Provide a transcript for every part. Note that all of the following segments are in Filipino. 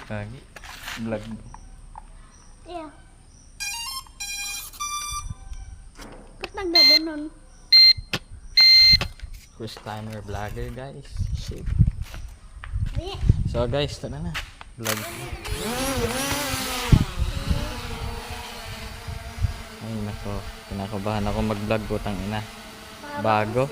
Lagi. Vlog. Yeah. Ba't nagdadanon? First timer vlogger guys. Shit. Di. So guys, tara na. Vlog. Ay nako. Kinakabahan ako mag-vlog, putang ina. Bago.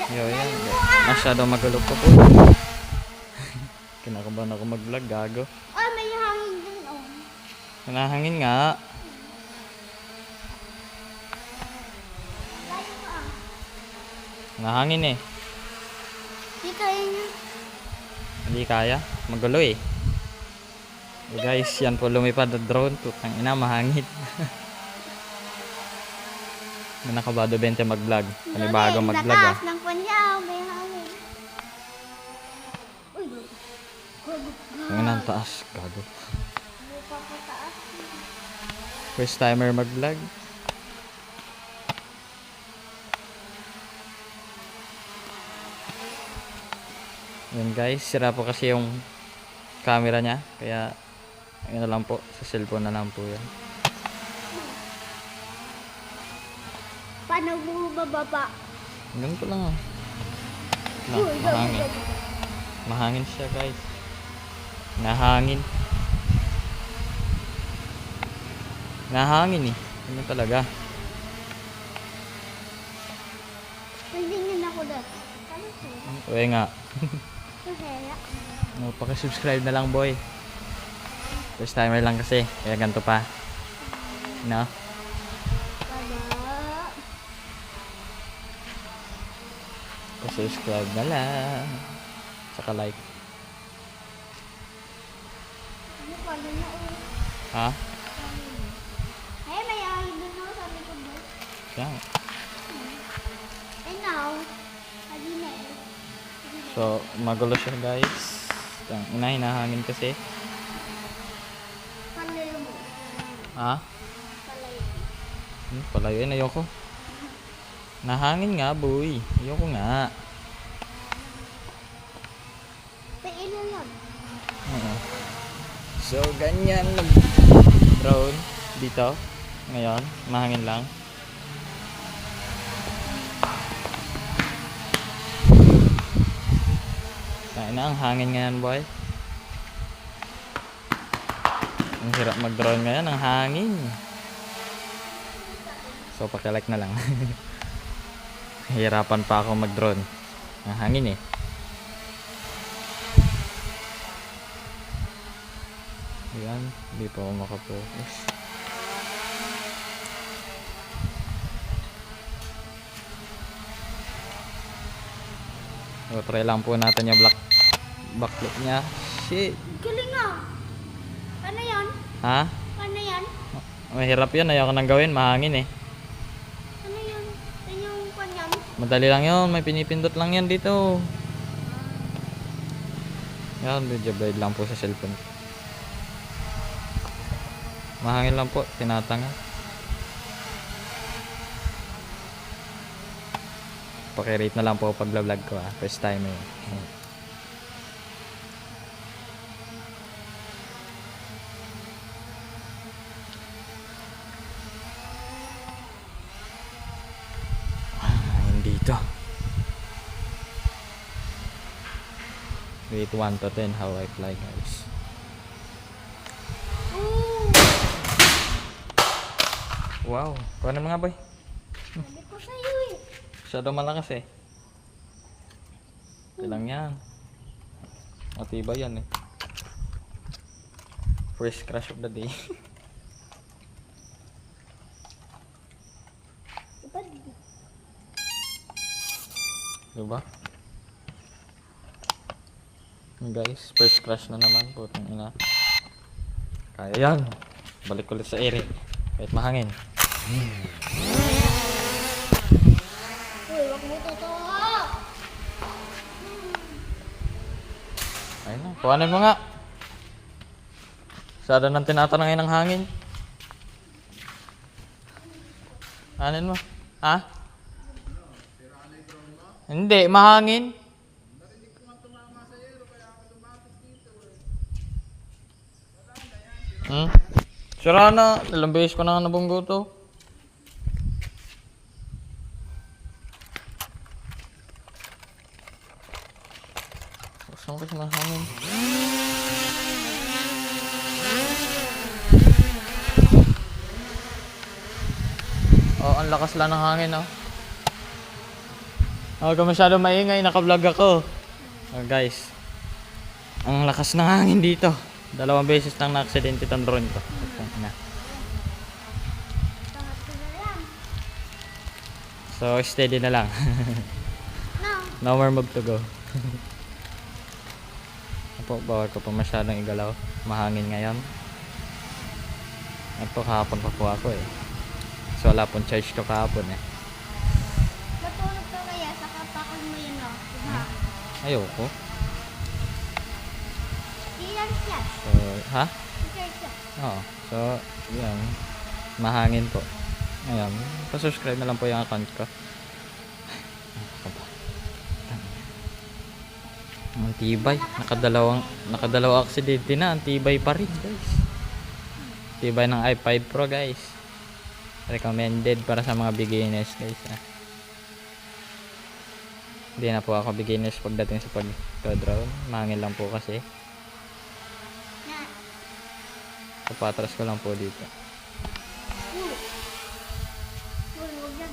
Yo, yan. Masyado magulo po po. Kinakabahan ako mag-vlog, gago. Oh, may hangin din oh. Nanahangin nga. Layo ka ah. Nahangin eh. Di kaya niya. Hindi kaya. Magulo eh. Guys, yan po lumipad na drone. Putang ina, mahangin. Nakabado 20 mag-vlog. Panibago mag-vlog ah. Lakas ng panyaw, may hangin. Uy, gago. Ang nang taas, gago. Papataas. First timer mag-vlog. Yan guys, sira po kasi yung camera niya. Kaya, ayun na lang po. Sa cellphone na lang po yan. Paano mo bababa? Ganito lang ah. Uy, Mahangin. gago. Mahangin siya guys. Nahangin. Nahangin eh. Ano talaga? Tingin ako dati. Ano siya? Uwe nga. Kaya. Paki-subscribe na lang boy. First timer lang kasi. Kaya ganito pa. No? Baba. Pa-subscribe na lang. Saka like. Ano pala na oh. Ha? Ay, may hangin doon ako sa likod mo. Yan. Ay, now. Hadi na eh. So, magulo siya guys. Yung ina, hinahangin kasi. Palayo mo. Ha? Palayo. Palayuin, ayoko. Nahangin nga boy. Ayoko nga. Pailan lang. Oo. So, ganyan lang. Drone dito. Ngayon, mahangin lang. Kain na ang hangin ngayon, boy. Ang hirap mag-drone ngayon, ang hangin. So, pakilike na lang. Hirapan pa ako mag-drone. Ang hangin eh. Ayan, hindi pa ako makapokus. So, try lang po natin yung backflip niya. Shit. Galing ah. Paano yan? Ha? Paano yan? Mahirap yan. Ayoko nang gawin. Mahangin eh. Ano yan? Yan yung panyan? Madali lang yun. May pinipindot lang yan dito. Yan, video blade lang po sa cellphone. Mahangin lang po. Tinatanga. Pakirate na lang po pag vlog ko ah. First time eh. Hindi to. Rate 1 to 10 how I fly guys. Oo. Wow. Kuha mga boy. Sabi ko sa'yo eh. Masyado malakas eh. Kailang yan. Matibay yan eh. First crash of the day. Diba? Diba? Guys, first crash na naman. Putang ina. Kaya yan. Balik ulit sa ere. Kahit mahangin. Uy, wag mo totoo. Ayun na. Kuhanin mo nga. Sada nang tinatanangin ng hangin. Kuhanin mo. Ha? Hindi, mahangin. Hmm? Sira na. Ilang beses ko na nabunggo to. Saan kasi mahangin? Oh, ang lakas lang ng hangin, oh. Huwag ka masyado maingay, naka-vlog ako. Oh, guys. Ang lakas ng hangin dito. 2 beses nang na-aksidente itong drone ko. Na. Tangat ko na lang. So, steady na lang. No. No more move to go. Apo, bawal ko pa masyadong igalaw. Mahangin ngayon. Ito, kahapon pa po ako eh. So, wala pong charge to kahapon eh. Natulog ka kaya sa kapakal mo yun, no? Diba? Ayoko. Ilan siya? So, ha? Charge siya. Oo. So, yan. Mahangin po. Ayan. Pa-subscribe na lang po yung account ko. Ang tibay. Nakadalawang aksidente na. Ang tibay pa rin, guys. Tibay ng i5 Pro, guys. Recommended para sa mga beginners, guys. Hindi na po ako beginners pagdating sa pag-drone. Mahangin lang po kasi. Na. Papatras ko lang po dito. Huwag yan.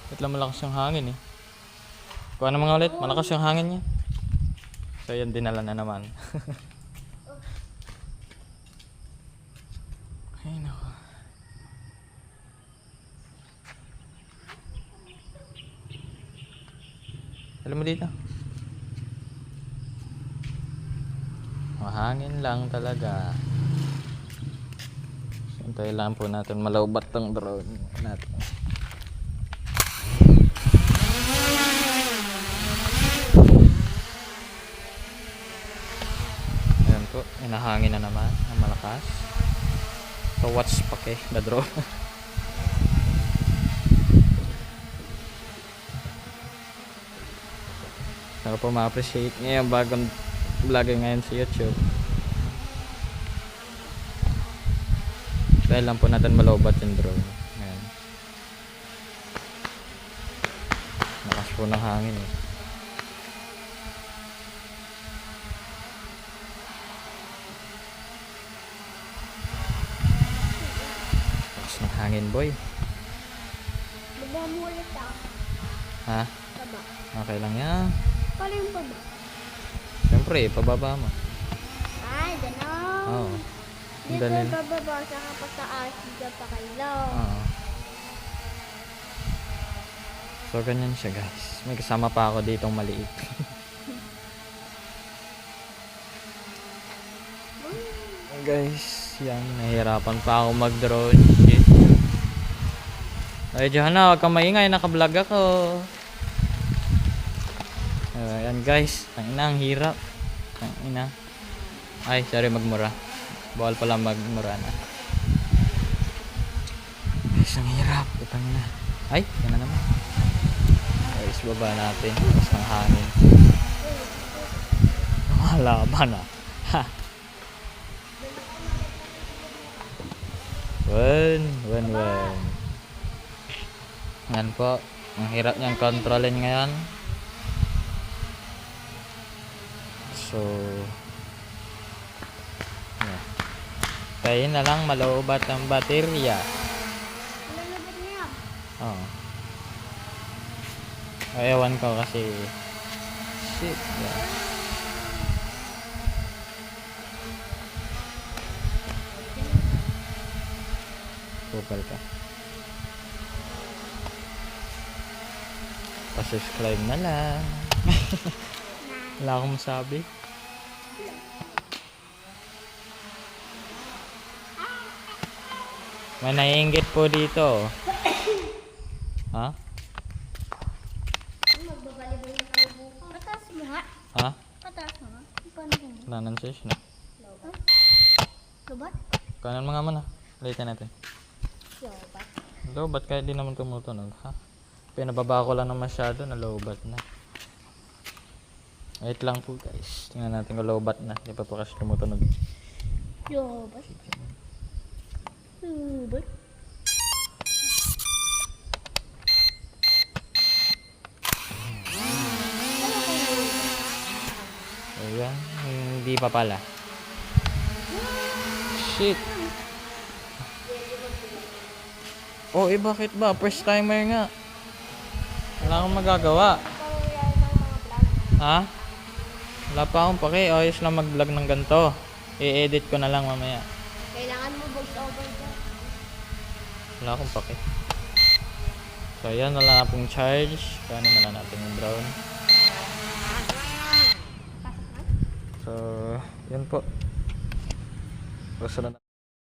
Ba't lang malakas yung hangin eh. Kuha na mga ulit. Malakas yung hangin niya. So yan, dinala na naman. Ay nako. Alam mo dito. Mahangin lang talaga. Hintayin lang po natin malaubat tong drone natin. Ayan po, inahangin na naman ang malakas. So watch pa kay the drone. Sana po ma-appreciate niyo yung bagong vlogger ngayon sa YouTube. Dahil lang po natin malaubat yung drone. Ayan. Lakas po ng hangin eh. Lakas ng hangin, boy. Baba mo ulit ah. Ha? Baba. Okay lang yan. Paano yung baba? Siyempre, pababa mo. Ay, gano'n. Oo. Ang Dito dali. bababa sa kapataas. Dito pa kayo. Oo. So, ganyan siya, guys. May kasama pa ako ditong maliit. Guys, yan. Nahihirapan pa ako mag-drone. Shit. Ay, Johanna, huwag kang maingay. Naka-vlog ako. Ayan, guys. Tangina, ang hirap. Tangina. Ay, sorry, magmura. Bawal pala magmura na. Guys, ang hirap. Tangina. Ay, yan na naman. Guys, baba natin. Tapos ng hangin. Malaban na. Ha. One. Yan po. Ang hirap niyang kontrolin ngayon. So, yeah. Tayo na lang malaubat ang baterya. Lalabot niya. Oo. Ewan ko kasi shit. Yeah. Kupal ka. Pa-subscribe na lang. Wala akong masabi. May naiinggit po dito. Ha? Magbabalibay na kayo bukas. Pataas mo nga. Ha? Pataas mo nga. Paano mo? Nanan session na. Lubat? Kanan mga mana. Ulitin natin. Lubat. Lobat kahit di naman tumutunog, ha? Pinababa ko lang na masyado, na lobat na. Wait lang po guys. Tingnan natin kung low bat na. Di pa po kasi tumutunog. Yobat. Yobat. Ayan. Hindi pa pala. Shit. Oh, bakit ba? First timer nga. Wala akong magagawa. Tutorial ng mga vlog. Ha? Wala pa akong pake. Ayos lang mag-vlog ng ganito. I-edit ko na lang mamaya. Kailangan mo voice over dyan. Wala akong pake. So, ayan. Wala na pong charge. Kaya na lang natin yung brown. Pasok na? So, yun po. Gusto na